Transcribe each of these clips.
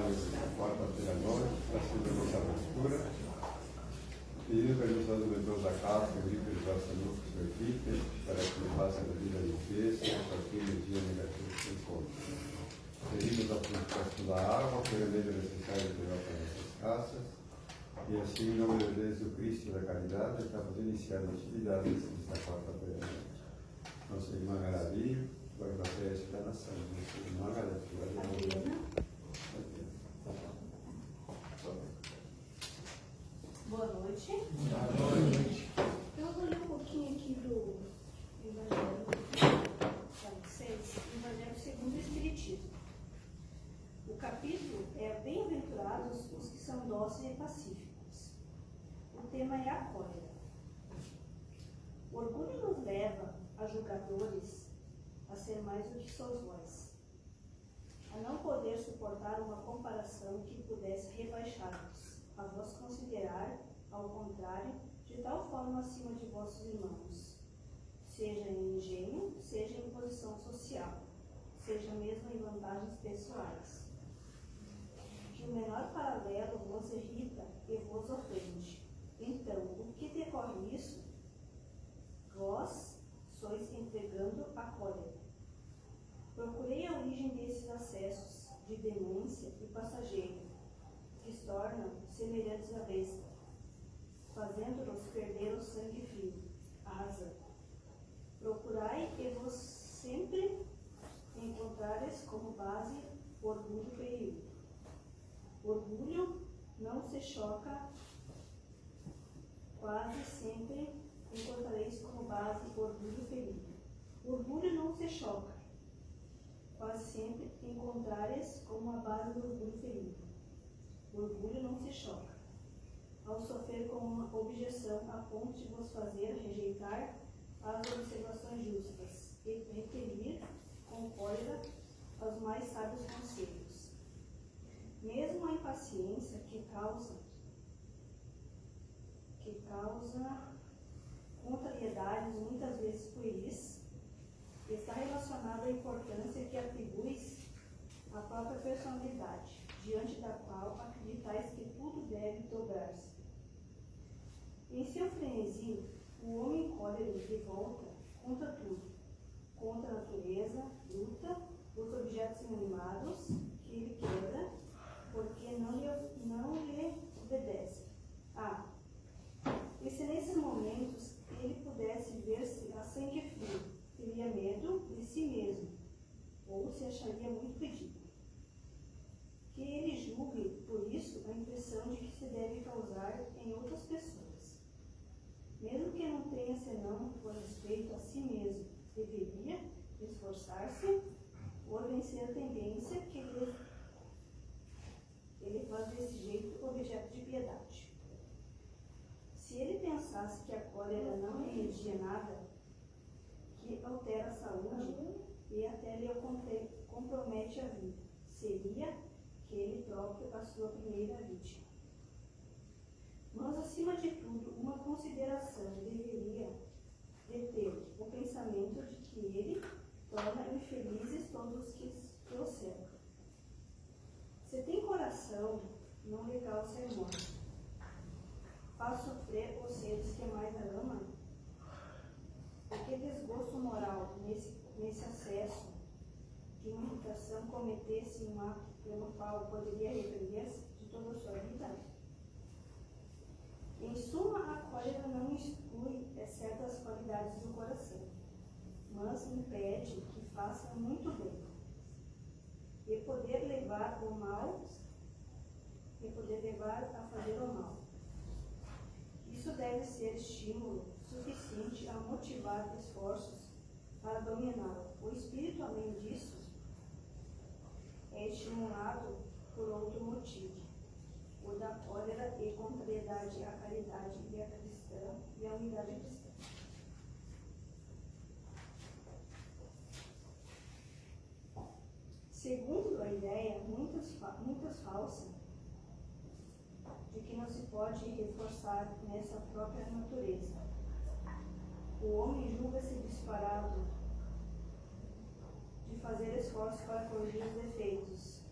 trabalhos na quarta-feira à noite, está sendo a nossa abertura. Pedindo permissão dos membros da casa, que o livro já se anuncie com a equipe, para que ele faça a vida de limpeza, a partir do dia negativo que encontra. Pedimos a purificação da água, que é o meio necessário para nossas casas, e assim, em nome de Deus do Cristo da Caridade, estamos iniciando a atividade desta quarta-feira à noite. Nossa irmã Garavinho vai fazer a explanação. Nossa irmã Garavinho. Boa noite. Boa noite. Eu vou ler um pouquinho aqui do Evangelho para vocês, Evangelho segundo o Espiritismo. O capítulo é Bem-aventurados os que são dóceis e pacíficos. O tema é a cólera. O orgulho nos leva a julgadores a ser mais do que sois vós, a não poder suportar uma comparação que pudesse rebaixar-vos, a vos considerar, ao contrário, de tal forma acima de vossos irmãos, seja em engenho, seja em posição social, seja mesmo em vantagens pessoais, que o menor paralelo vos irrita e vos ofende. Então, o que decorre isso? Vós sois entregando a cólera. Procurei a origem desses acessos de demência e passageiro, que se tornam semelhantes à besta, fazendo-nos perder o sangue frio, a razão. Procurai e vos sempre encontrares como base o orgulho ferido. Orgulho não se choca, quase sempre encontrareis como base o orgulho ferido. Orgulho não se choca, quase sempre encontrareis como a base do orgulho ferido. O orgulho não se choca, ao sofrer com uma objeção a ponto de vos fazer rejeitar as observações justas e requerir com cólera os mais sábios conselhos. Mesmo a impaciência que causa contrariedades muitas vezes pueris, está relacionada à importância que atribuis à própria personalidade, diante da qual acreditais que tudo deve dobrar-se. Em seu frenesi, o homem cólerico revolta contra tudo, contra a natureza, luta, os objetos inanimados que ele quebra, porque não lhe obedece. E se nesses momentos ele pudesse ver-se a sangue frio, teria medo de si mesmo, ou se acharia muito ridículo. Que ele julgue, por isso, a impressão de que se deve causar em outras pessoas. Mesmo que não tenha senão por respeito a si mesmo, deveria esforçar-se por vencer a tendência que ele faz desse jeito objeto de piedade. Se ele pensasse que a cólera não remedia nada, que altera a saúde e até lhe compromete a vida, seria que ele próprio a sua primeira vítima. Mas, acima de tudo, uma consideração deveria ter o pensamento de que ele torna infelizes todos os que o cercam. Se tem coração, não lhe causa sermões. Faz sofrer os seres que mais a amam. Porque desgosto moral nesse acesso de uma irritação cometesse um ato pelo qual poderia arrepender-se de toda a sua vida? Em suma, a cólera não exclui certas qualidades do coração, mas impede que faça muito bem, e poder levar a fazer o mal. Isso deve ser estímulo suficiente a motivar esforços para dominá-lo. O espírito, além disso, é estimulado por outro motivo, o da cólera e contrariedade à caridade e à unidade cristã. Segundo a ideia, muitas falsa, de que não se pode reforçar nessa própria natureza. O homem julga-se disparado de fazer esforço para corrigir os defeitos,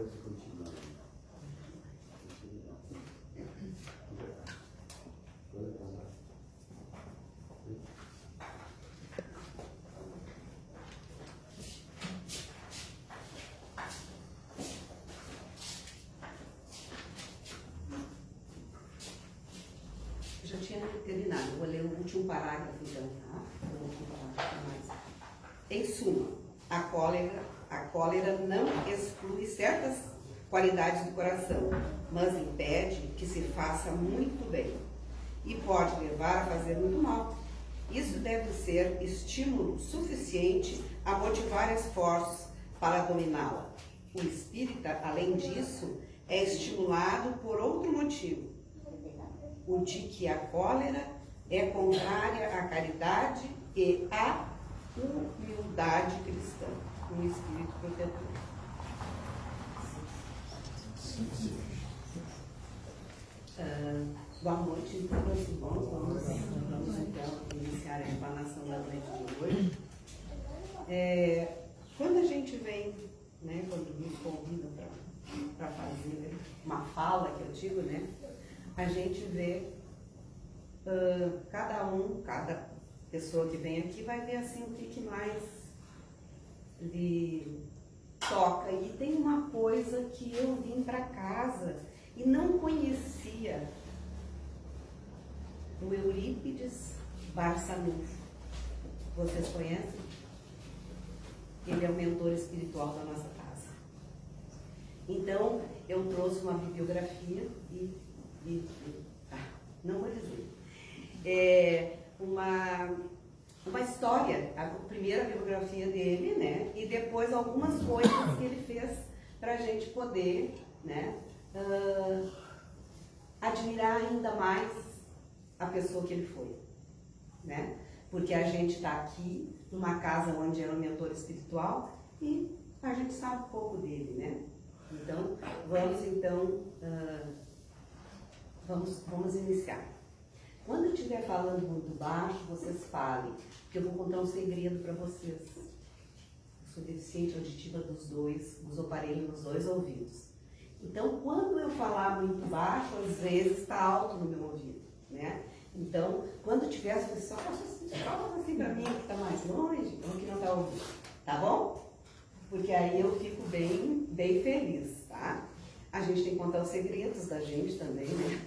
pode continuar. Pode falar. Eu já tinha terminado, vou ler o último parágrafo então, tá? O último parágrafo mais. Em suma, a cólera não exclui certas qualidades do coração, mas impede que se faça muito bem e pode levar a fazer muito mal. Isso deve ser estímulo suficiente a motivar esforços para dominá-la. O espírita, além disso, é estimulado por outro motivo, o de que a cólera é contrária à caridade e à humildade cristã, um espírito protetor. Boa noite, meus irmãos. Vamos então iniciar a explanação da noite de hoje. Quando a gente vem, né, quando me convidam para fazer uma fala, que eu digo, né, a gente vê cada pessoa que vem aqui vai ver assim o que mais lhe toca. E tem uma coisa que eu vim para casa e não conhecia, o Eurípides Barçanufo. Vocês conhecem? Ele é o mentor espiritual da nossa casa. Então, eu trouxe uma bibliografia não vou dizer. Uma história, a primeira biografia dele, né? E depois algumas coisas que ele fez para a gente poder, né? Admirar ainda mais a pessoa que ele foi, né? Porque a gente está aqui numa casa onde era um mentor espiritual e a gente sabe um pouco dele, né? Então, vamos iniciar. Quando eu estiver falando muito baixo, vocês falem, porque eu vou contar um segredo para vocês. Eu sou deficiente auditiva dos dois, uso aparelho nos dois ouvidos. Então, quando eu falar muito baixo, às vezes está alto no meu ouvido, né? Então, quando tiver as pessoas, fala assim para mim que está mais longe, ou que não está ouvindo, tá bom? Porque aí eu fico bem feliz, tá? A gente tem que contar os segredos da gente também, né?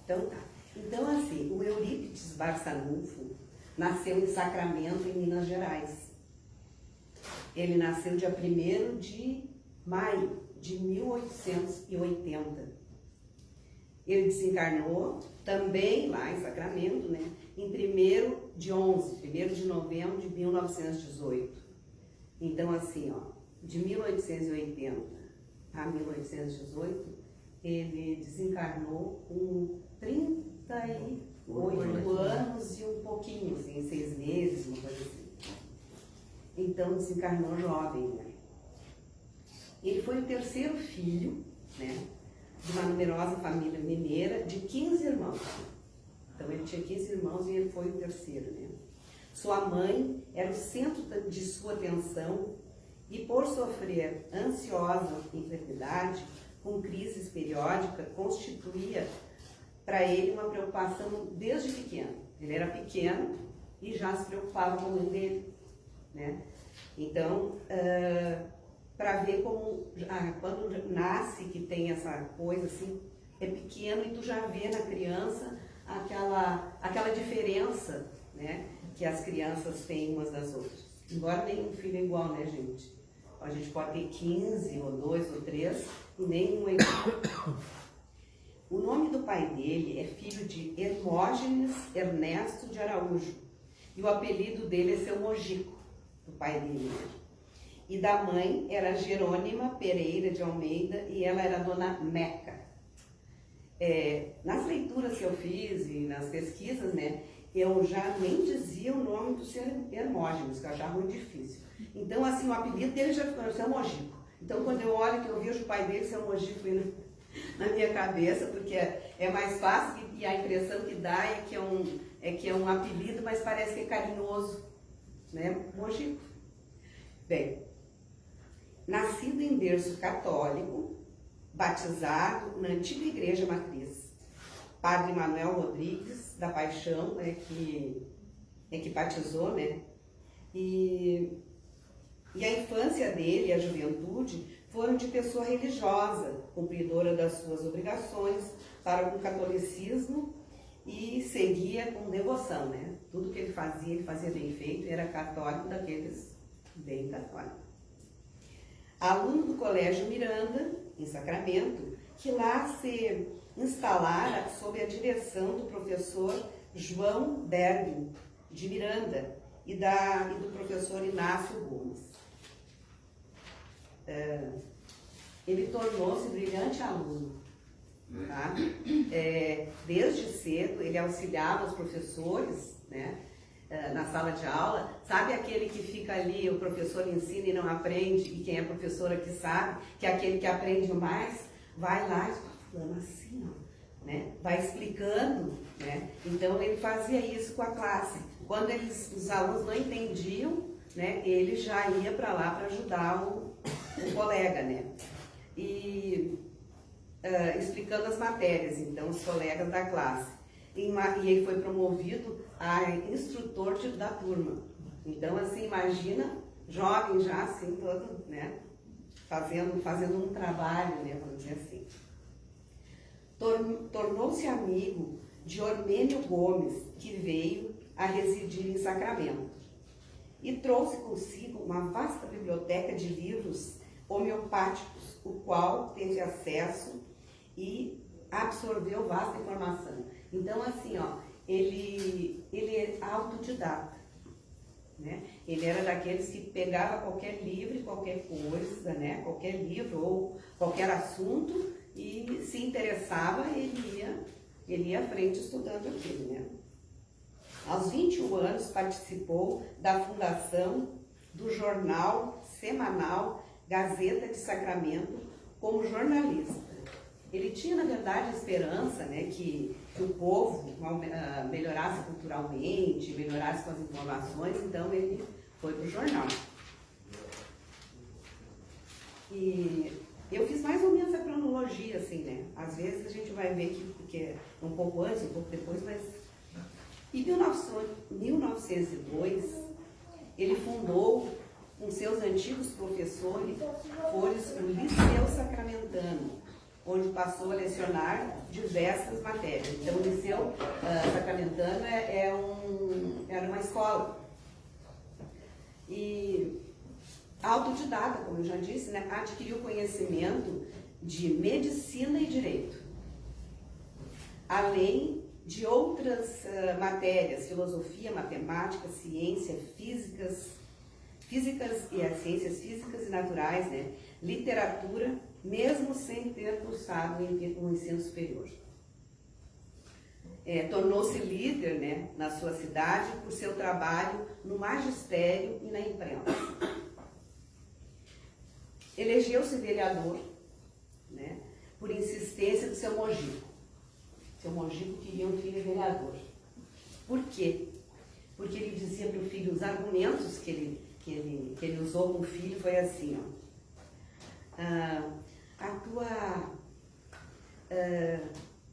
Então, tá. Então, assim, o Eurípides Barçanufo nasceu em Sacramento, em Minas Gerais. Ele nasceu dia 1º de maio de 1880. Ele desencarnou também lá em Sacramento, né, em 1º de novembro de 1918. Então, assim, ó, de 1880 a 1818, ele desencarnou com 38 anos e um pouquinho, assim, 6 meses, uma coisa assim. Então, desencarnou jovem, né? Ele foi o terceiro filho, né, de uma numerosa família mineira de 15 irmãos. Então, ele tinha 15 irmãos e ele foi o terceiro, né? Sua mãe era o centro de sua atenção e, por sofrer ansiosa enfermidade, com crises periódicas, constituía para ele uma preocupação desde pequeno. Ele era pequeno e já se preocupava com a mãe dele, né? Então, para ver como, quando nasce que tem essa coisa assim, é pequeno e tu já vê na criança aquela diferença, né, que as crianças têm umas das outras. Embora nenhum filho é igual, né, gente? A gente pode ter 15, ou 2, ou 3, e nenhum é igual. O nome do pai dele é filho de Hermógenes Ernesto de Araújo, e o apelido dele é Seu Mojico, do pai dele. E da mãe era Jerônima Pereira de Almeida, e ela era Dona Meca. Nas leituras que eu fiz e nas pesquisas, né, eu já nem dizia o nome do seu Hermógenes, que eu achava muito difícil. Então, assim, o apelido dele já ficou Seu Mojico. Então, quando eu olho, que eu vejo o pai dele, Seu Mojico, na minha cabeça, porque é mais fácil e a impressão que dá é que é um apelido, mas parece que é carinhoso, né? Mojico. Bem, nascido em berço católico, batizado na antiga igreja matriz. Padre Manuel Rodrigues da Paixão que batizou, né? E a infância dele e a juventude foram de pessoa religiosa, cumpridora das suas obrigações para o catolicismo e seguia com devoção, né? Tudo que ele fazia bem feito, era católico daqueles bem católicos. Aluno do Colégio Miranda, em Sacramento, que lá se instalara sob a direção do professor João Bergin, de Miranda, e do professor Inácio Gomes. Ele tornou-se brilhante aluno. Tá? Desde cedo, ele auxiliava os professores, né, na sala de aula. Sabe aquele que fica ali, o professor ensina e não aprende, e quem é professora que sabe, que é aquele que aprende mais, vai lá e fala, assim, ó, né? Vai explicando, né? Então ele fazia isso com a classe. Quando os alunos não entendiam, né, ele já ia para lá para ajudar o colega, né? E explicando as matérias, então, os colegas da classe. E ele foi promovido a instrutor da turma. Então, assim, imagina, jovem já, assim, todo, né, fazendo um trabalho, né, vamos dizer assim. Tornou-se amigo de Ormênio Gomes, que veio a residir em Sacramento. E trouxe consigo uma vasta biblioteca de livros homeopáticos, o qual teve acesso e absorveu vasta informação. Então, assim, ó, ele é autodidata, né? Ele era daqueles que pegava qualquer livro, qualquer coisa, né? Qualquer livro ou qualquer assunto e se interessava, ele ia à frente estudando aquilo, né? Aos 21 anos participou da fundação do jornal semanal Gazeta de Sacramento como jornalista. Ele tinha, na verdade, a esperança, né, que o povo melhorasse culturalmente, melhorasse com as informações, então ele foi para o jornal. E eu fiz mais ou menos a cronologia, assim, né? Às vezes a gente vai ver que é um pouco antes, um pouco depois, mas... Em 1902, ele fundou com seus antigos professores o Liceu Sacramentano, onde passou a lecionar diversas matérias. Então, o Liceu Sacramentano era uma escola. E autodidata, como eu já disse, né, adquiriu conhecimento de medicina e direito, além de outras matérias, filosofia, matemática, ciência, físicas e as ciências físicas e naturais, né? Literatura, mesmo sem ter cursado o ensino superior. Tornou-se líder, né, na sua cidade por seu trabalho no magistério e na imprensa. Elegeu-se vereador, né, por insistência do seu Mogico. Seu Mogico queria um filho vereador. Por quê? Porque ele dizia para o filho, os argumentos que ele usou com o filho foi assim, ó,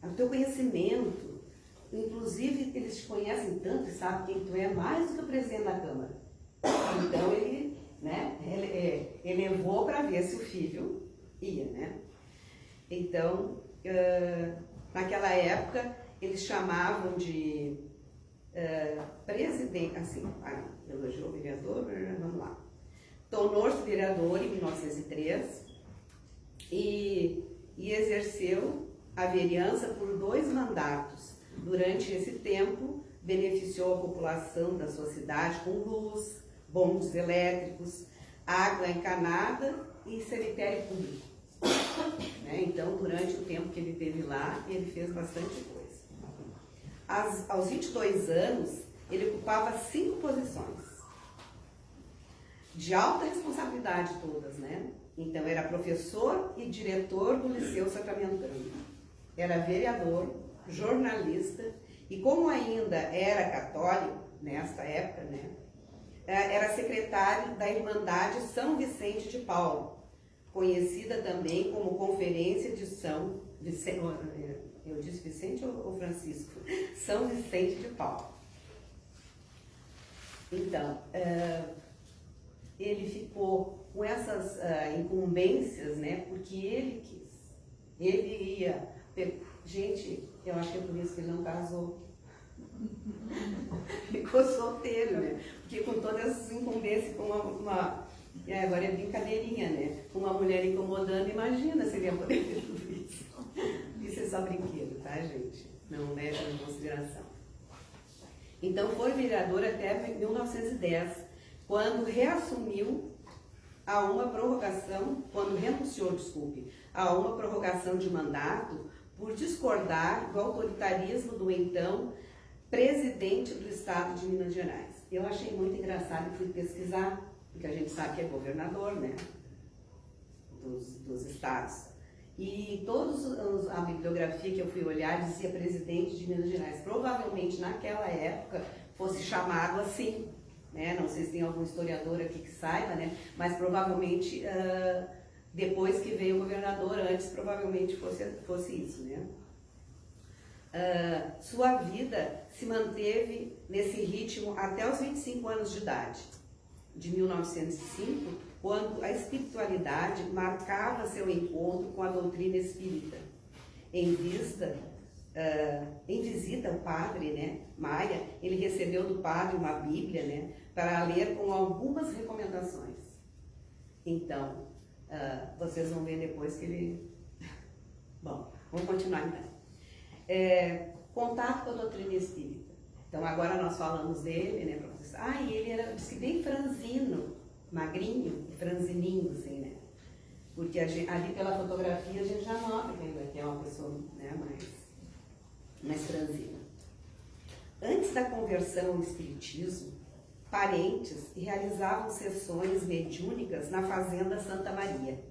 o teu conhecimento, inclusive eles te conhecem tanto e sabem quem tu é mais do que o presidente da Câmara. Então ele, né, elevou para ver se o filho ia, né? Então, naquela época, eles chamavam de presidente, assim, elogiou o vereador, vamos lá. Tornou-se vereador em 1903 e exerceu a vereança por 2 mandatos. Durante esse tempo, beneficiou a população da sua cidade com luz, bondes elétricos, água encanada e cemitério público. Então, durante o tempo que ele esteve lá, ele fez bastante coisa. Aos 22 anos, ele ocupava 5 posições, de alta responsabilidade todas, né? Então, era professor e diretor do Liceu Sacramentano. Era vereador, jornalista, e como ainda era católico, nesta época, né? Era secretário da Irmandade São Vicente de Paulo, conhecida também como Conferência de São Vicente, eu disse Vicente ou Francisco? São Vicente de Paulo. Então, ele ficou com essas incumbências, né, porque ele quis. Ele ia... Gente, eu acho que é por isso que ele não casou. Ficou solteiro, né? Porque com todas essas incumbências, com agora é brincadeirinha, né? Com uma mulher incomodando, imagina se ele ia poder ter tudo isso. Isso é só brinquedo, tá, gente? Não leva em consideração. Então, foi vereador até 1910, quando renunciou a uma prorrogação de mandato por discordar do autoritarismo do então presidente do estado de Minas Gerais. Eu achei muito engraçado e fui pesquisar, porque a gente sabe que é governador, né, dos estados. E a bibliografia que eu fui olhar dizia presidente de Minas Gerais. Provavelmente naquela época fosse chamado assim, né? Não sei se tem algum historiador aqui que saiba, né? Mas provavelmente depois que veio o governador, antes provavelmente fosse isso, né? Sua vida se manteve nesse ritmo até os 25 anos de idade, de 1905, quando a espiritualidade marcava seu encontro com a doutrina espírita. Em visita ao padre, né, Maia, ele recebeu do padre uma Bíblia, né, para ler com algumas recomendações. Então, vocês vão ver depois que ele... Bom, vamos continuar então. Contato com a doutrina espírita. Então, agora nós falamos dele, né, para vocês. E ele era, disse, bem franzino, magrinho, franzininho, assim, né? Porque ali pela fotografia a gente já nota que é uma pessoa, né, mais franzina. Antes da conversão ao espiritismo, parentes realizavam sessões mediúnicas na fazenda Santa Maria,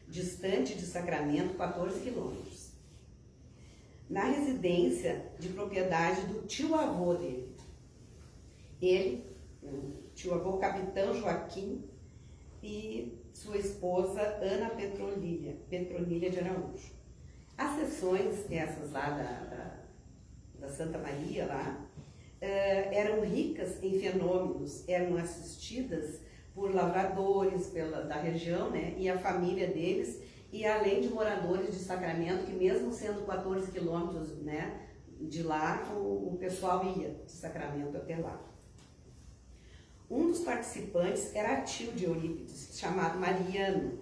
distante de Sacramento, 14 quilômetros. Na residência de propriedade do tio-avô dele. Ele, o tio-avô Capitão Joaquim, e sua esposa Ana Petronilha de Araújo. As sessões, essas lá da Santa Maria, lá, eram ricas em fenômenos, eram assistidas por lavradores da região, né, e a família deles, e além de moradores de Sacramento, que mesmo sendo 14 quilômetros, né, de lá, o pessoal ia de Sacramento até lá. Um dos participantes era tio de Eurípides, chamado Mariano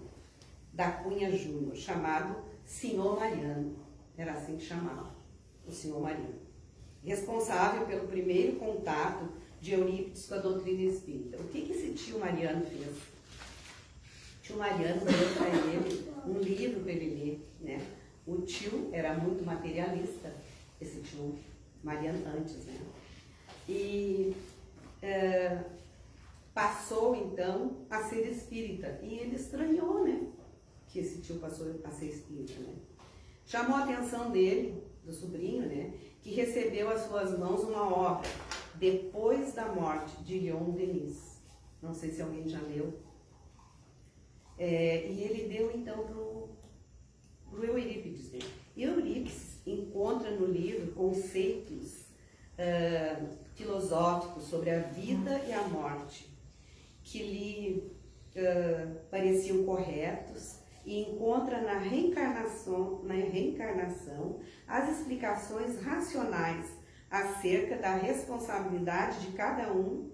da Cunha Júnior, chamado Senhor Mariano, era assim que chamava, o Senhor Mariano, responsável pelo primeiro contato de Eurípides com a doutrina espírita. O que esse tio Mariano fez? O tio Mariano deu para ele um livro para ele ler, né? O tio era muito materialista, esse tio Mariano antes, né? E passou então a ser espírita. E ele estranhou, né, que esse tio passou a ser espírita, né? Chamou a atenção dele, do sobrinho, né, que recebeu às suas mãos uma obra, Depois da Morte, de Leon Denis. Não sei se alguém já leu. E ele deu então pro Eurípides, né? E Eurípides encontra no livro conceitos filosóficos sobre a vida e a morte, que lhe pareciam corretos, e encontra na reencarnação as explicações racionais acerca da responsabilidade de cada um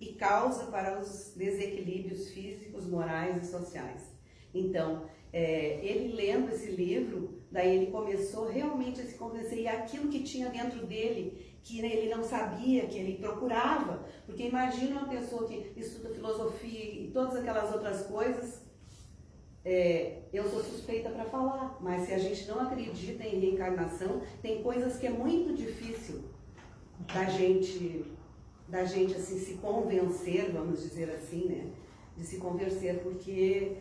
e causa para os desequilíbrios físicos, morais e sociais. Então, ele lendo esse livro, daí ele começou realmente a se convencer, e aquilo que tinha dentro dele, que ele não sabia, que ele procurava, porque imagina uma pessoa que estuda filosofia e todas aquelas outras coisas, eu sou suspeita para falar, mas se a gente não acredita em reencarnação, tem coisas que é muito difícil da gente assim, se convencer, vamos dizer assim, né? De se convencer, porque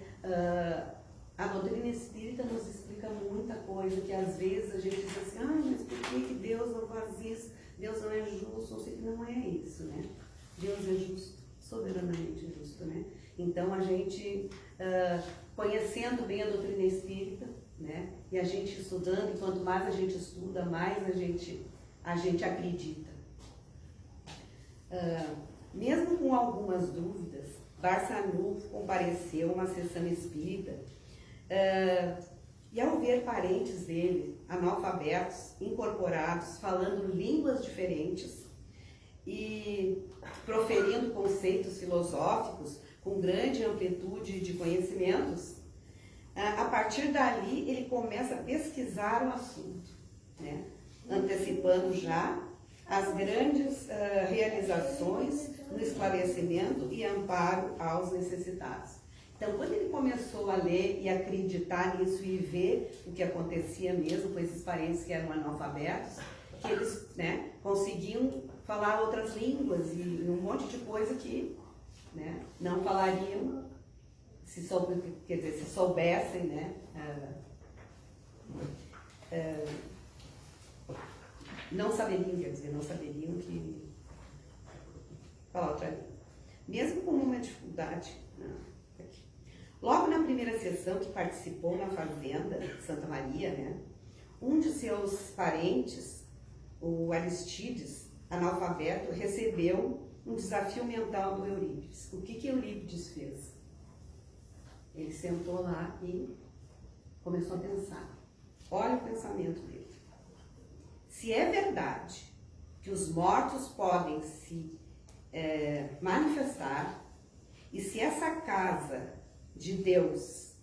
a doutrina espírita nos explica muita coisa, que às vezes a gente diz assim, mas por que Deus não faz isso? Deus não é justo, ou seja, não é isso, né? Deus é justo, soberanamente justo, né? Então a gente conhecendo bem a doutrina espírita, né? E a gente estudando, e quanto mais a gente estuda, mais a gente acredita. Mesmo com algumas dúvidas, Barçanufo compareceu a uma sessão espírita e ao ver parentes dele, analfabetos, incorporados, falando línguas diferentes e proferindo conceitos filosóficos com grande amplitude de conhecimentos, a partir dali ele começa a pesquisar o assunto, né? Antecipando já as grandes realizações no esclarecimento e amparo aos necessitados. Então, quando ele começou a ler e acreditar nisso e ver o que acontecia mesmo com esses parentes que eram analfabetos, que eles, né, conseguiam falar outras línguas e um monte de coisa que, né, não falariam se soubessem, né, não saberiam que falar outra língua. Mesmo com uma dificuldade. Logo na primeira sessão que participou na fazenda Santa Maria, né, um de seus parentes, o Aristides, analfabeto, recebeu um desafio mental do Eurípides. O que Eurípides fez? Ele sentou lá e começou a pensar. Olha o pensamento dele. Se é verdade que os mortos podem se manifestar, e se essa casa de Deus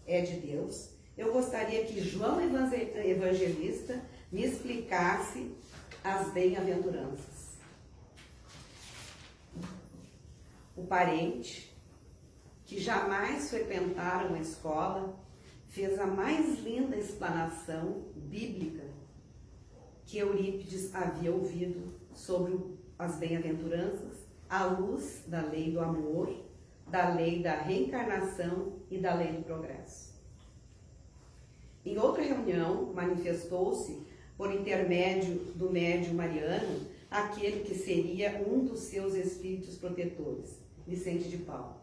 é de Deus, eu gostaria que João Evangelista me explicasse as bem-aventuranças. O parente, que jamais frequentara uma escola, fez a mais linda explanação bíblica que Eurípides havia ouvido sobre as bem-aventuranças, à luz da lei do amor, da lei da reencarnação e da lei do progresso. Em outra reunião, manifestou-se, por intermédio do médium mariano, aquele que seria um dos seus espíritos protetores, Vicente de Paulo,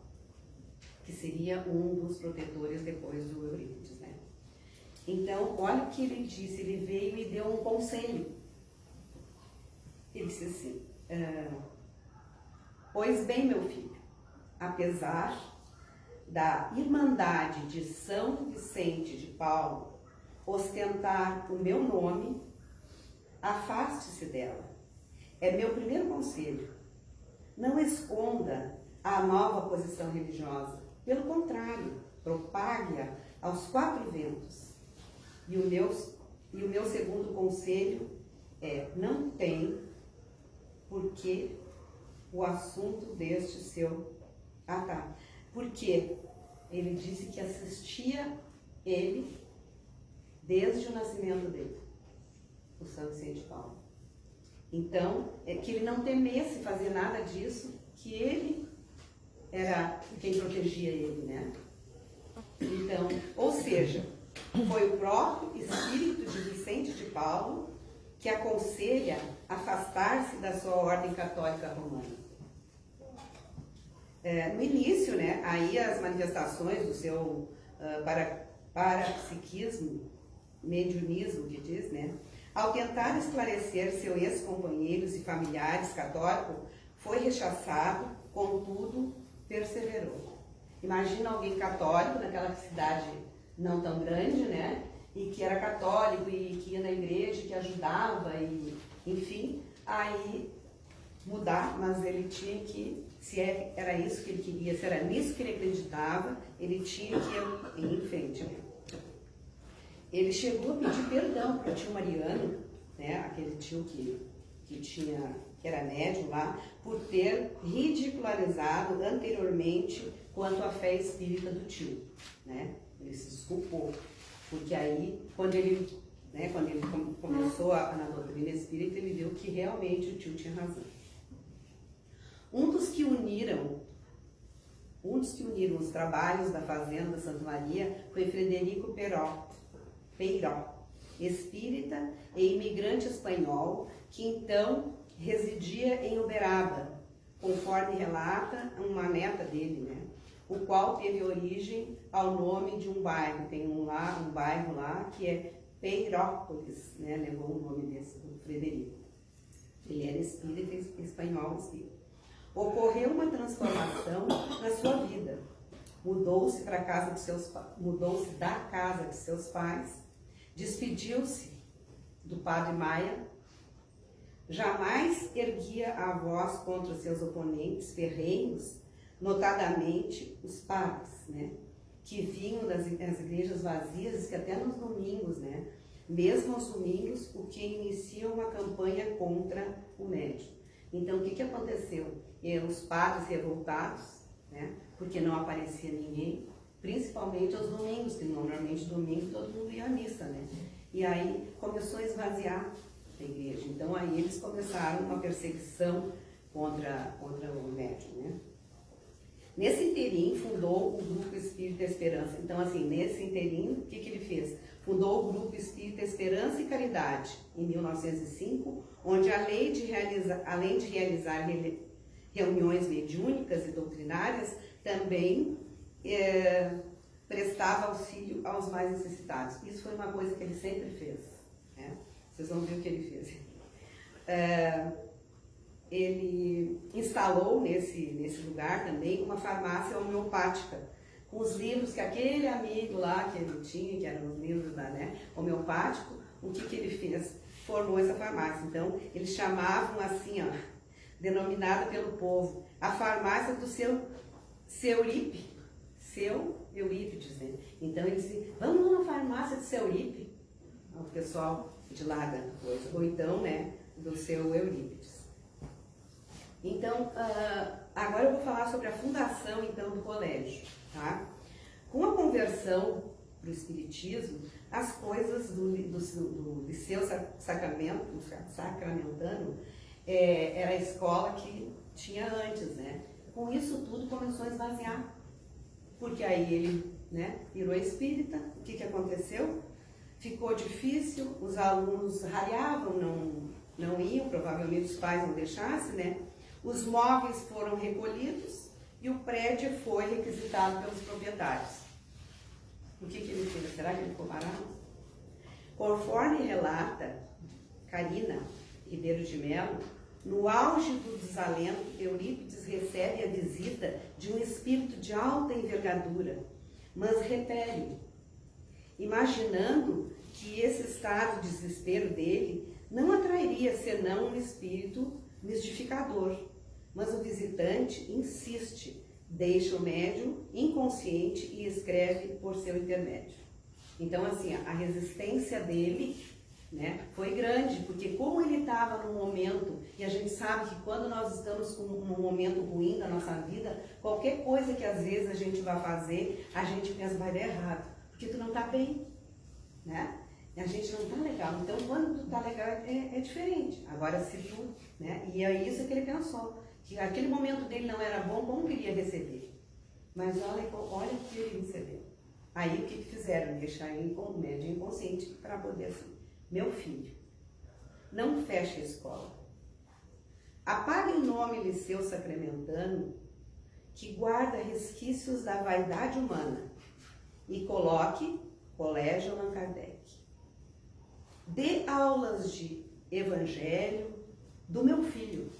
que seria um dos protetores depois do Eurípides, né? Então, olha o que ele disse, ele veio e deu um conselho. Ele disse assim, pois bem, meu filho, apesar da Irmandade de São Vicente de Paulo ostentar o meu nome, afaste-se dela. É meu primeiro conselho. Não esconda a nova posição religiosa. Pelo contrário, propague-a aos quatro ventos. E o meu segundo conselho é: não tem por que o assunto deste seu ataque. Porque ele disse que assistia ele desde o nascimento dele, o São Vicente de Paulo. Então, que ele não temesse fazer nada disso, que ele era quem protegia ele, né? Então, ou seja, foi o próprio espírito de Vicente de Paulo que aconselha afastar-se da sua ordem católica romana. No início, né, aí as manifestações do seu parapsiquismo, mediunismo, que diz, né, ao tentar esclarecer seus ex-companheiros e familiares católicos, foi rechaçado, contudo, perseverou. Imagina alguém católico naquela cidade não tão grande, né, e que era católico e que ia na igreja, que ajudava, e, enfim, aí mudar, mas ele tinha que, se era isso que ele queria, se era nisso que ele acreditava, ele tinha que ir em frente. Ele chegou a pedir perdão para o tio Mariano, né, aquele tio que era médium lá, por ter ridicularizado anteriormente quanto à fé espírita do tio, né? Ele se desculpou, porque aí, quando ele começou na doutrina espírita, ele viu que realmente o tio tinha razão. Um dos que uniram os trabalhos da Fazenda Santa Maria foi Frederico Peiró, espírita e imigrante espanhol, que então residia em Uberaba, conforme relata uma neta dele, né? o qual teve origem ao nome de um bairro. Tem um bairro lá que é Peirópolis, né? Levou o nome desse, do Frederico. Ele era espírita, espanhol espírita. Ocorreu uma transformação na sua vida. Mudou-se da casa de seus pais, despediu-se do padre Maia, jamais erguia a voz contra seus oponentes ferrenhos, notadamente os padres, né? Que vinham das igrejas vazias, que até nos domingos, né? Mesmo aos domingos, o que inicia uma campanha contra o médium. Então, o que aconteceu? Os padres revoltados, né? Porque não aparecia ninguém, principalmente aos domingos, que normalmente domingo todo mundo ia à missa, né? E aí começou a esvaziar a igreja. Então, aí eles começaram uma perseguição contra o médium, né? Nesse interim, fundou o Grupo Espírita Esperança. Então, assim, nesse interim, o que ele fez? Fundou o Grupo Espírita Esperança e Caridade, em 1905, onde além de realizar reuniões mediúnicas e doutrinárias, também prestava auxílio aos mais necessitados. Isso foi uma coisa que ele sempre fez, né? Vocês vão ver o que ele fez. Ele instalou nesse lugar também uma farmácia homeopática, com os livros que aquele amigo lá que ele tinha, que eram os livros da, né, homeopático. O que ele fez? Formou essa farmácia. Então, eles chamavam assim, ó, denominada pelo povo, a farmácia do seu Eurípides, né? Então, eles diziam, vamos na farmácia do seu Eurípides, o pessoal de lá da coisa, ou então, né, do seu Eurípides. Então, agora eu vou falar sobre a fundação, então, do colégio, tá? Com a conversão para o Espiritismo, as coisas do Liceu Sacramentano era a escola que tinha antes, né? Com isso tudo começou a esvaziar, porque aí ele, né, virou espírita. O que aconteceu? Ficou difícil, os alunos rareavam, não iam, provavelmente os pais não deixassem, né? Os móveis foram recolhidos e o prédio foi requisitado pelos proprietários. O que ele fez? Será que ele ficou parado? Conforme relata Carina Ribeiro de Mello, no auge do desalento, Eurípides recebe a visita de um espírito de alta envergadura, mas repele-o, imaginando que esse estado de desespero dele não atrairia senão um espírito mistificador. Mas o visitante insiste, deixa o médium inconsciente e escreve por seu intermédio. Então, assim, a resistência dele, né, foi grande, porque como ele estava num momento, e a gente sabe que quando nós estamos com um momento ruim da nossa vida, qualquer coisa que às vezes a gente vai fazer, a gente pensa, vai dar errado, porque tu não está bem, né? A gente não está legal. Então, quando tu está legal, é diferente. Agora, se tu, né? E é isso que ele pensou, que aquele momento dele não era bom, como queria receber? Mas olha o que ele recebeu. Aí, o que fizeram? Deixar ele com o médium inconsciente para poder assim, meu filho, não feche a escola. Apague o nome Liceu Sacramentano, que guarda resquícios da vaidade humana, e coloque Colégio Allan Kardec. Dê aulas de evangelho do meu filho.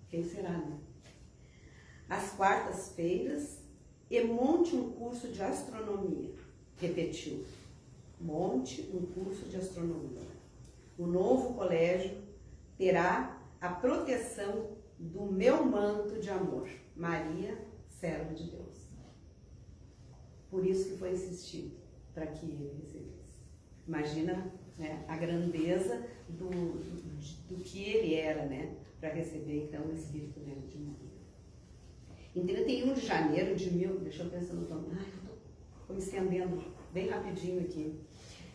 Quem será, né? Às quartas-feiras, e monte um curso de astronomia. Repetiu. Monte um curso de astronomia. O novo colégio terá a proteção do meu manto de amor. Maria, serva de Deus. Por isso que foi insistido, para que ele recebesse. Imagina, né, a grandeza do que ele era, né, para receber então o Espírito dele de Maria. Em 31 de janeiro de deixa eu pensar no tom. Estou me estendendo bem rapidinho aqui.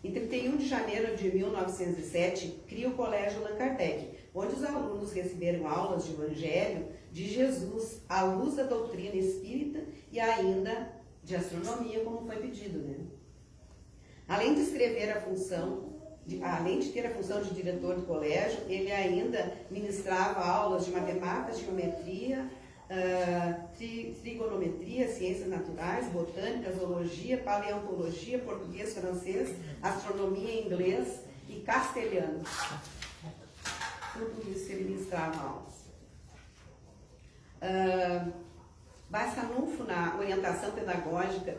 Em 31 de janeiro de 1907, cria o Colégio Allan Kardec, onde os alunos receberam aulas de Evangelho de Jesus à luz da doutrina espírita e ainda de astronomia, como foi pedido, né? Além de ter a função de diretor do colégio, ele ainda ministrava aulas de matemática, geometria, trigonometria, ciências naturais, botânica, zoologia, paleontologia, português, francês, astronomia, inglês e castelhano. Tudo isso ele ministrava aulas. Bassanufo, na orientação pedagógica,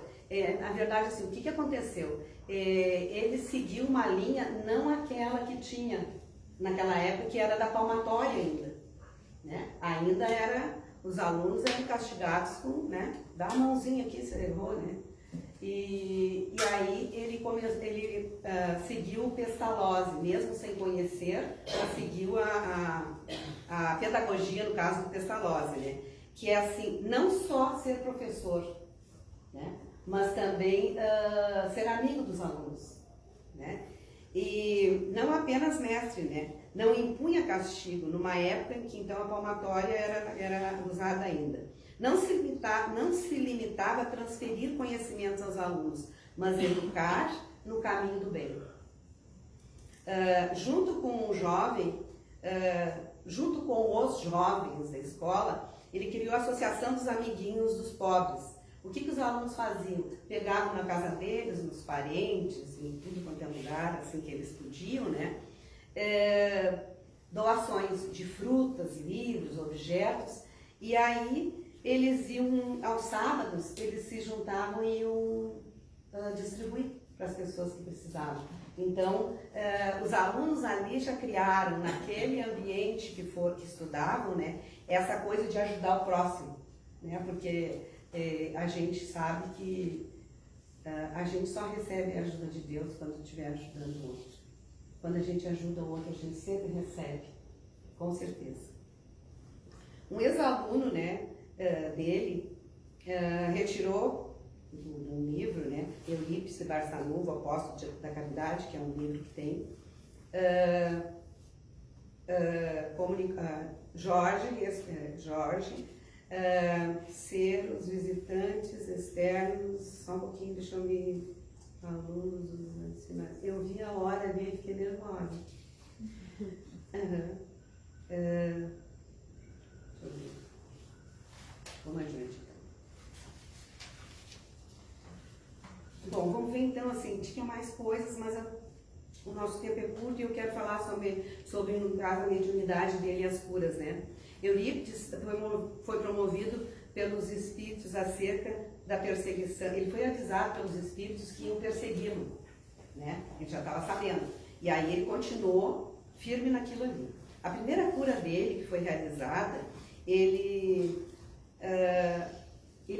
na verdade, assim, o que aconteceu? Ele seguiu uma linha, não aquela que tinha naquela época, que era da palmatória ainda. Né? Ainda era, os alunos eram castigados com, né? Dá a mãozinha aqui, você errou, né? E aí ele seguiu o Pestalozzi, mesmo sem conhecer, seguiu a pedagogia, no caso do Pestalozzi, né? Que é assim, não só ser professor, né? Mas também ser amigo dos alunos, né? E não apenas mestre, né? Não impunha castigo, numa época em que então a palmatória era usada ainda. Não se limitava a transferir conhecimentos aos alunos, mas educar no caminho do bem. Junto com os jovens da escola, ele criou a Associação dos Amiguinhos dos Pobres. O que os alunos faziam? Pegavam na casa deles, nos parentes, em tudo quanto é lugar, assim que eles podiam, né? Doações de frutas, livros, objetos, e aí eles iam, aos sábados, eles se juntavam e iam distribuir para as pessoas que precisavam. Então, os alunos ali já criaram, naquele ambiente que estudavam, né, essa coisa de ajudar o próximo, né, porque a gente sabe que a gente só recebe a ajuda de Deus quando estiver ajudando o outro. Quando a gente ajuda o outro, a gente sempre recebe, com certeza. Um ex-aluno, né, dele retirou um livro, né, Eurípides Barçanufo, Apóstolo da Caridade, que é um livro que tem, Jorge, ser os visitantes externos, só um pouquinho, deixa eu me... alunos, eu vi a hora ali e fiquei nervosa. Deixa eu ver. Vamos adiante, então. Bom, vamos ver então, assim, tinha mais coisas, mas o nosso tempo é curto e eu quero falar sobre no caso, a mediunidade dele e as curas, né? Eurípides foi promovido pelos espíritos acerca da perseguição. Ele foi avisado pelos espíritos que iam persegui-lo, né? Ele já estava sabendo. E aí ele continuou firme naquilo ali. A primeira cura dele, que foi realizada, ele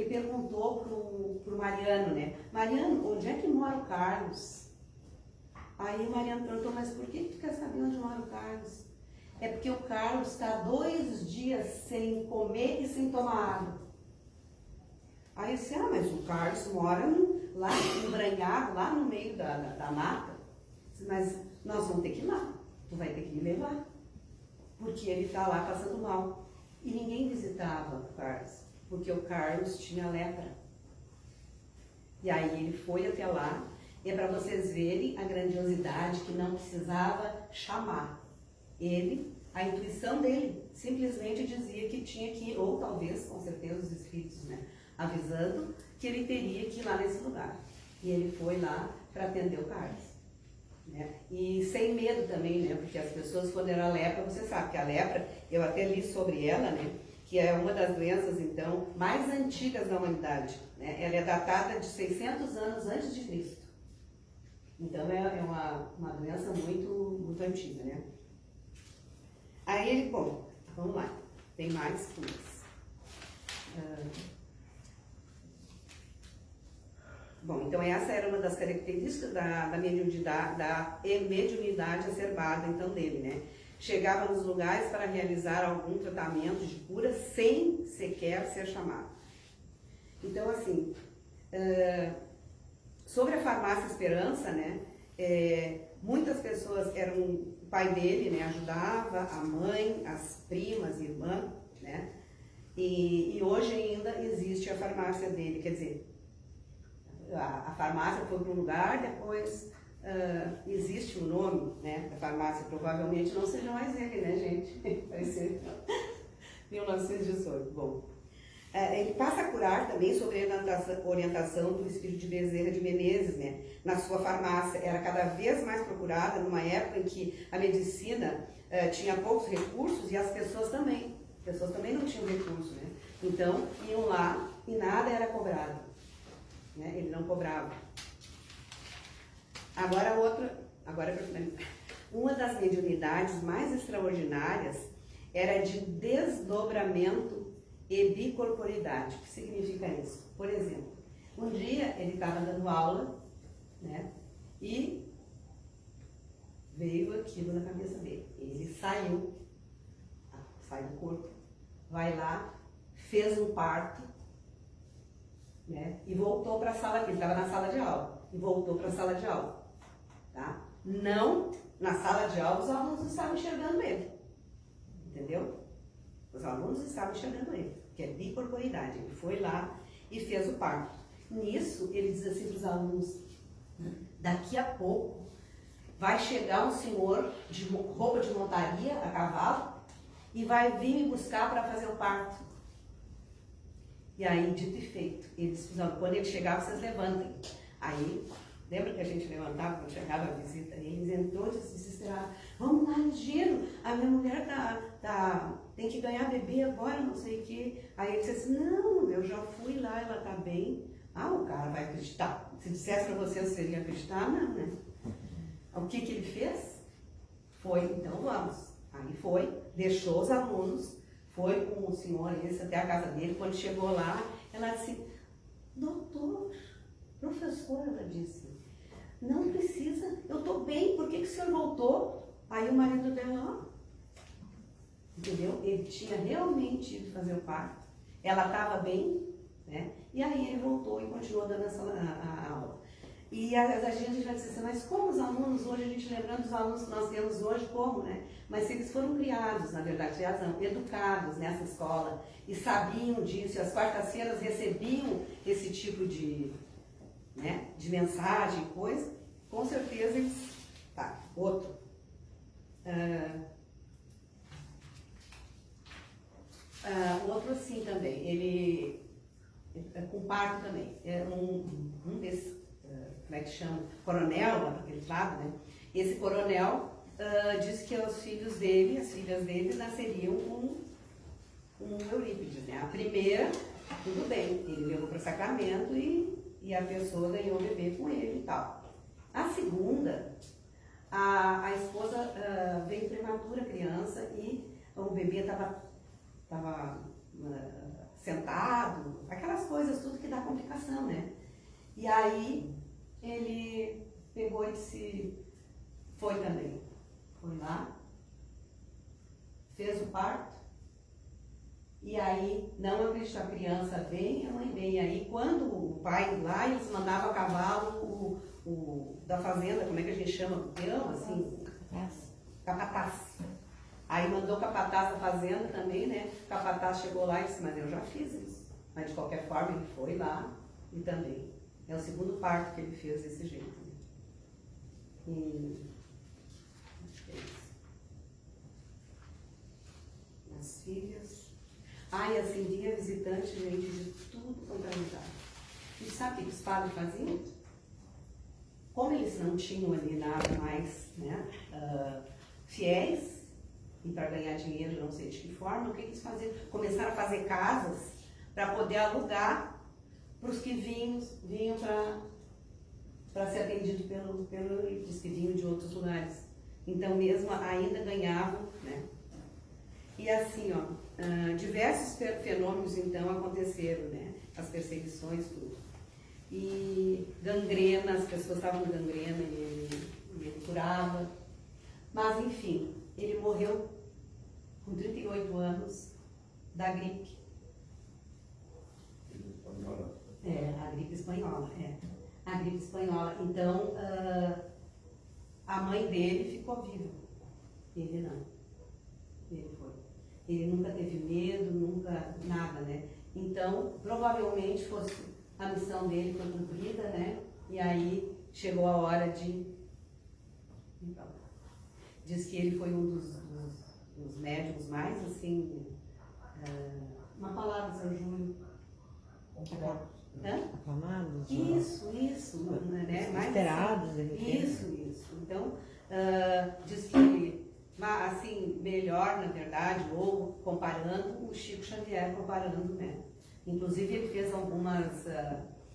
perguntou pro Mariano, né? Mariano, onde é que mora o Carlos? Aí o Mariano perguntou, mas por que tu quer saber onde mora o Carlos? É porque o Carlos está 2 dias sem comer e sem tomar água. Aí eu disse, mas o Carlos mora lá embranhado, lá no meio da mata. Disse, mas nós vamos ter que ir lá, tu vai ter que me levar. Porque ele está lá passando mal. E ninguém visitava o Carlos, porque o Carlos tinha lepra. E aí ele foi até lá, e é para vocês verem a grandiosidade que não precisava chamar. Ele, a intuição dele, simplesmente dizia que tinha que ir, ou talvez, com certeza, os espíritos, né, avisando que ele teria que ir lá nesse lugar. E ele foi lá para atender o Carlos. Né? E sem medo também, né? Porque as pessoas, quando era lepra, você sabe que a lepra, eu até li sobre ela, né? Que é uma das doenças, então, mais antigas da humanidade. Né? Ela é datada de 600 anos antes de Cristo. Então, é uma doença muito, muito antiga, né? Aí ele, bom, vamos lá, tem mais coisas. Bom, então essa era uma das características da mediunidade acerbada, então, dele, né? Chegava nos lugares para realizar algum tratamento de cura sem sequer ser chamado. Então, assim, sobre a farmácia Esperança, né? Muitas pessoas o pai dele, né? Ajudava, a mãe, as primas, irmã, né? E hoje ainda existe a farmácia dele, quer dizer, a farmácia foi para um lugar, depois existe o nome, né, da farmácia, provavelmente não seja mais ele, né, gente? Vai ser 1918. Bom, Ele passa a curar também sobre a orientação do espírito de Bezerra de Menezes, né? Na sua farmácia. Era cada vez mais procurada numa época em que a medicina tinha poucos recursos e as pessoas também. As pessoas também não tinham recursos, né? Então, iam lá e nada era cobrado. Né? Ele não cobrava. Agora para finalizar. Uma das mediunidades mais extraordinárias era de desdobramento e bicorporidade. O que significa isso? Por exemplo, um dia ele estava dando aula, né? E veio aquilo na cabeça dele. Ele sai do corpo, vai lá, fez um parto, né? E voltou para a sala, ele estava na sala de aula, e voltou para a sala de aula, tá? Não, na sala de aula os alunos estavam enxergando ele, entendeu? Os alunos estavam enxergando ele, que é bicorporidade. Ele foi lá e fez o parto. Nisso, ele diz assim para os alunos, daqui a pouco vai chegar um senhor de roupa de montaria, a cavalo, e vai vir me buscar para fazer o parto. E aí, dito e feito, ele disse, quando ele chegar, vocês levantem. Aí, lembra que a gente levantava quando chegava a visita? E eles entrou desesperado. Vamos lá, ligeiro, a minha mulher tem que ganhar bebê agora, não sei o quê. Aí ele disse assim, não, eu já fui lá, ela tá bem. Ah, o cara vai acreditar. Se dissesse para vocês, vocês iriam acreditar? Não, né? O que ele fez? Foi, então vamos. Aí foi, deixou os alunos, foi com o senhor esse até a casa dele. Quando chegou lá, ela disse, doutor, professor, ela disse, não precisa, eu estou bem, por que o senhor voltou? Aí o marido dela, entendeu? Ele tinha realmente ido fazer o parto, ela estava bem, né? E aí ele voltou e continuou dando a aula. E a gente vai dizer assim, mas como os alunos hoje, a gente lembrando dos alunos que nós temos hoje, como, né? Mas se eles foram criados, na verdade, educados nessa escola e sabiam disso, e às quartas-feiras recebiam esse tipo de, né, de mensagem, coisa, com certeza eles... Tá, outro. Outro assim também, ele com parto também, é um desses, como é que chama, coronel, lá para aquele lado, né? Esse coronel disse que os filhos dele, as filhas dele, nasceriam com um Eurípides, né? A primeira, tudo bem, ele levou para sacramento e a pessoa ganhou o bebê com ele e tal. A segunda, a esposa veio prematura, criança, e o bebê estava sentado, aquelas coisas, tudo que dá complicação, né? E aí ele pegou e disse, foi também, foi lá, fez o parto, e aí não acreditou, a criança vem, a mãe vem. E aí quando o pai lá, eles mandavam a cavalo da fazenda, como é que a gente chama? Peão, assim? Capataz. Aí mandou o capataz da fazenda também, né? O capataz chegou lá e disse, mas eu já fiz isso. Mas de qualquer forma ele foi lá e também. É o segundo parto que ele fez desse jeito. Né? E acho que é isso. As filhas. E assim, vinha visitante, gente, de tudo quanto é lugar. E sabe o que os padres faziam? Como eles não tinham ali nada mais, né, fiéis, e para ganhar dinheiro, não sei de que forma, o que eles faziam? Começaram a fazer casas para poder alugar para os que vinham para ser atendidos pelo Eurípides, que vinham de outros lugares. Então, mesmo ainda ganhavam, né? E assim, diversos fenômenos, então, aconteceram, né? As perseguições, tudo. E gangrena, as pessoas estavam com gangrena e ele curava. Mas, enfim, ele morreu com 38 anos da gripe. A gripe espanhola, A gripe espanhola. Então, a mãe dele ficou viva. Ele não. Ele foi. Ele nunca teve medo, nunca nada, né? Então, provavelmente a missão dele foi cumprida, né? E aí chegou a hora de... Então, diz que ele foi um dos médicos mais, assim, Uma palavra, São Júlio. Hã? Aclamados? Isso, né? Mais Esperados, de repente. Isso. Então, diz que, assim, melhor, na verdade, ou comparando, o Chico Xavier comparando, né? Inclusive, ele fez algumas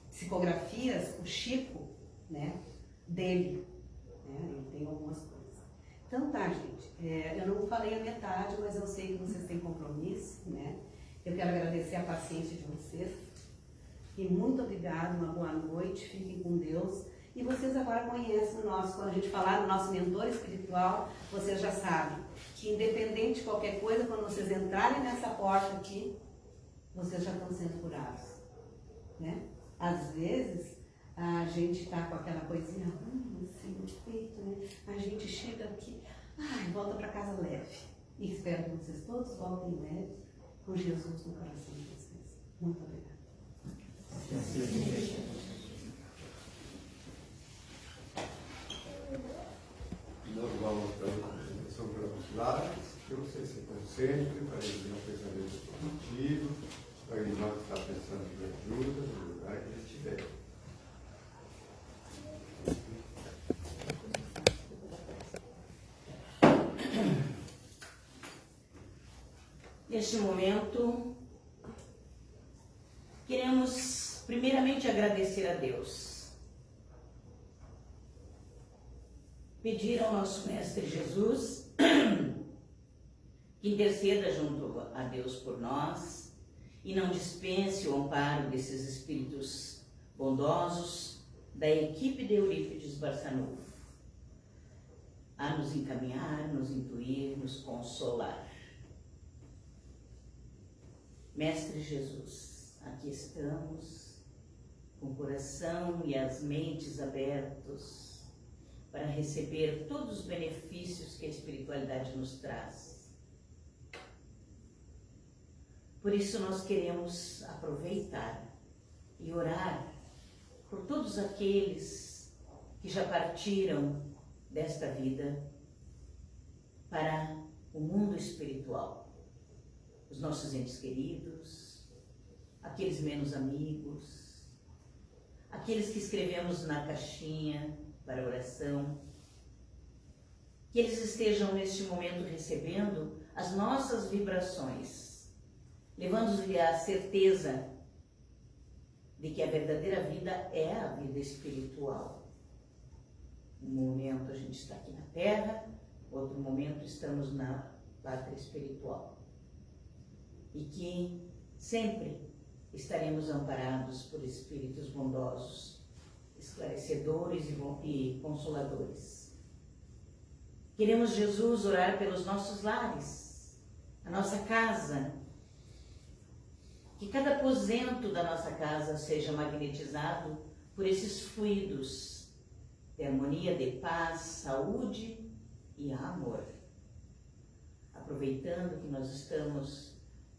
psicografias, o Chico, né, dele, né? Ele tem algumas coisas. Então tá, gente, eu não falei a metade, mas eu sei que vocês têm compromisso, né? Eu quero agradecer a paciência de vocês. E muito obrigada, uma boa noite, fiquem com Deus. E vocês agora conhecem o nosso, quando a gente falar do nosso mentor espiritual, vocês já sabem que independente de qualquer coisa, quando vocês entrarem nessa porta aqui, vocês já estão sendo curados, né? Às vezes, a gente está com aquela coisinha assim no peito, né? A gente chega aqui, volta para casa leve. E espero que vocês todos voltem leve, com Jesus no coração de vocês. Muito obrigada. Nós vamos para a sobre os lares, que vocês se concentrem para eliminar o pensamento positivo, para eliminar o que está pensando de ajuda no lugar que eles estiverem. Neste momento, queremos primeiramente agradecer a Deus. Pedir ao nosso Mestre Jesus que interceda junto a Deus por nós e não dispense o amparo desses espíritos bondosos da equipe de Eurípides Barçanufo a nos encaminhar, nos intuir, nos consolar. Mestre Jesus, aqui estamos com o coração e as mentes abertos para receber todos os benefícios que a espiritualidade nos traz. Por isso nós queremos aproveitar e orar por todos aqueles que já partiram desta vida para o mundo espiritual. Os nossos entes queridos, aqueles menos amigos, aqueles que escrevemos na caixinha para oração, que eles estejam neste momento recebendo as nossas vibrações, levando-lhes a certeza de que a verdadeira vida é a vida espiritual. Um momento a gente está aqui na Terra, outro momento estamos na pátria espiritual. E que sempre estaremos amparados por espíritos bondosos, esclarecedores e consoladores. Queremos, Jesus, orar pelos nossos lares, a nossa casa, que cada aposento da nossa casa seja magnetizado por esses fluidos de harmonia, de paz, saúde e amor. Aproveitando que nós estamos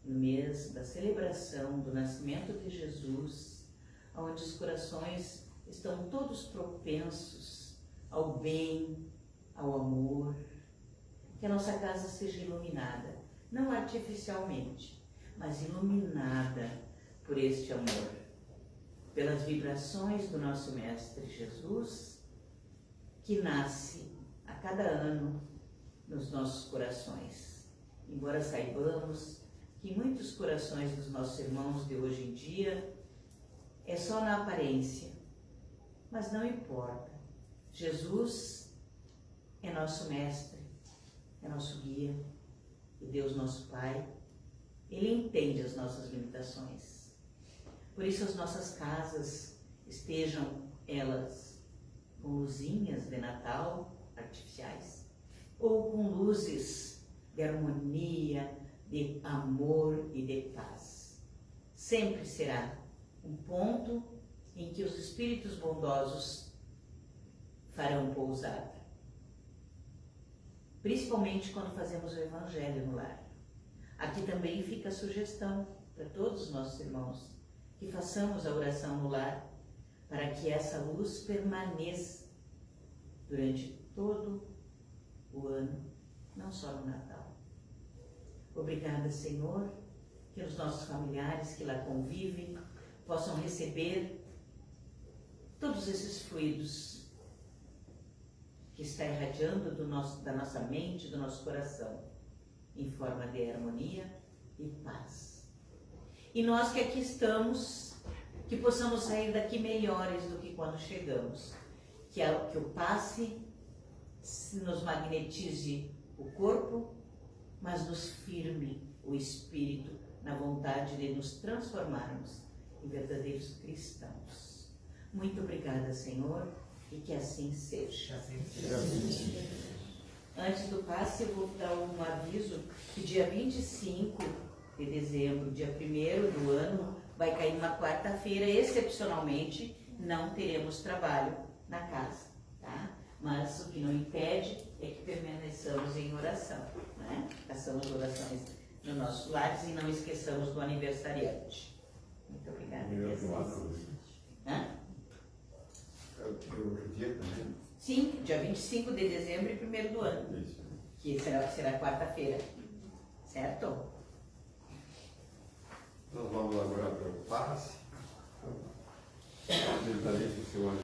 no mês da celebração do nascimento de Jesus, onde os corações estão todos propensos ao bem, ao amor, que a nossa casa seja iluminada, não artificialmente, mas iluminada por este amor, pelas vibrações do nosso Mestre Jesus, que nasce a cada ano nos nossos corações. Embora saibamos que muitos corações dos nossos irmãos de hoje em dia é só na aparência, mas não importa. Jesus é nosso mestre, é nosso guia, e Deus nosso Pai, Ele entende as nossas limitações. Por isso as nossas casas estejam elas com luzinhas de Natal artificiais ou com luzes de harmonia, de amor e de paz. Sempre será um ponto em que os espíritos bondosos farão pousada. Principalmente quando fazemos o Evangelho no lar. Aqui também fica a sugestão para todos os nossos irmãos que façamos a oração no lar para que essa luz permaneça durante todo o ano, não só no Natal. Obrigada, Senhor, que os nossos familiares que lá convivem possam receber todos esses fluidos que está irradiando da nossa mente, do nosso coração, em forma de harmonia e paz. E nós que aqui estamos, que possamos sair daqui melhores do que quando chegamos, que o passe nos magnetize o corpo, mas nos firme o espírito na vontade de nos transformarmos em verdadeiros cristãos. Muito obrigada, Senhor, e que assim seja. Antes do passe, eu vou dar um aviso que dia 25 de dezembro, dia 1º do ano, vai cair uma quarta-feira, excepcionalmente, não teremos trabalho na casa, tá? Mas o que não impede é que permaneçamos em oração, né? Façamos orações nos nossos lares e não esqueçamos do aniversariante. Muito obrigada. Hã? O dia também? Sim, dia 25 de dezembro e 1º do ano, Isso. que será quarta-feira, certo? Nós vamos agora para o passe. Mentalize o seu